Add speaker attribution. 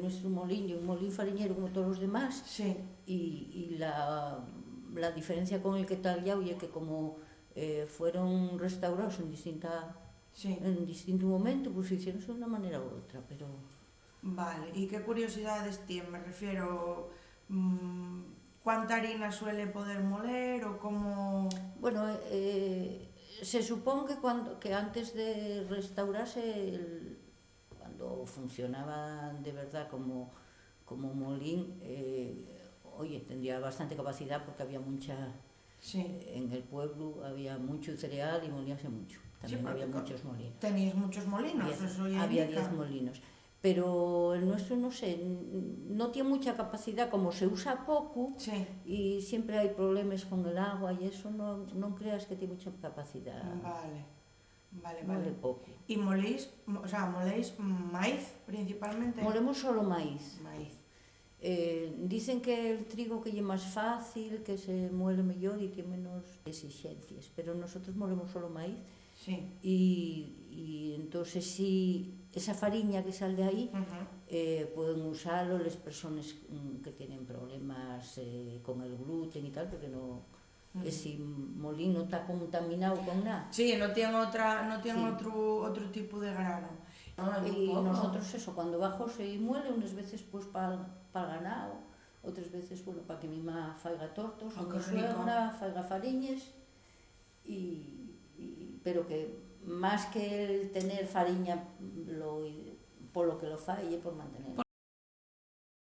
Speaker 1: nuestro molín es un molín fariñero como todos los demás,
Speaker 2: Sí.
Speaker 1: y la diferencia con el que tal ya es que como fueron restaurados en distinto momento, pues se hicieron de una manera u otra, pero...
Speaker 2: Vale, ¿y qué curiosidades tiene? Me refiero, ¿cuánta harina suele poder moler o cómo...?
Speaker 1: Bueno, se supone que antes de restaurarse, cuando funcionaba de verdad como molín, oye, tendría bastante capacidad porque había mucha...
Speaker 2: Sí.
Speaker 1: En el pueblo había mucho cereal y molíase mucho. También
Speaker 2: Sí,
Speaker 1: había muchos molinos.
Speaker 2: Tenéis muchos molinos, eso ya
Speaker 1: había
Speaker 2: indica.
Speaker 1: 10 molinos. Pero el nuestro, no sé, no tiene mucha capacidad, como se usa poco,
Speaker 2: Sí.
Speaker 1: y siempre hay problemas con el agua y eso, no creas que tiene mucha capacidad.
Speaker 2: Vale.
Speaker 1: Mole poco.
Speaker 2: ¿Y moléis maíz principalmente?
Speaker 1: Molemos solo maíz.
Speaker 2: Maíz.
Speaker 1: Dicen que el trigo que es más fácil, que se muele mejor y tiene menos exigencias, pero nosotros molemos solo maíz.
Speaker 2: Sí.
Speaker 1: Y entonces sí, esa fariña que sale de ahí, pueden usarlo las personas que tienen problemas con el gluten y tal, porque no, ese molín no está contaminado con nada.
Speaker 2: Sí, no tiene otro tipo de grano.
Speaker 1: Y nosotros eso, cuando bajo se muele, unas veces pues para el ganado, otras veces, bueno, para que mi mamá faiga tortos, o mi suegra faiga fariñas, pero que más que el tener fariña, por lo que lo falle, por mantener.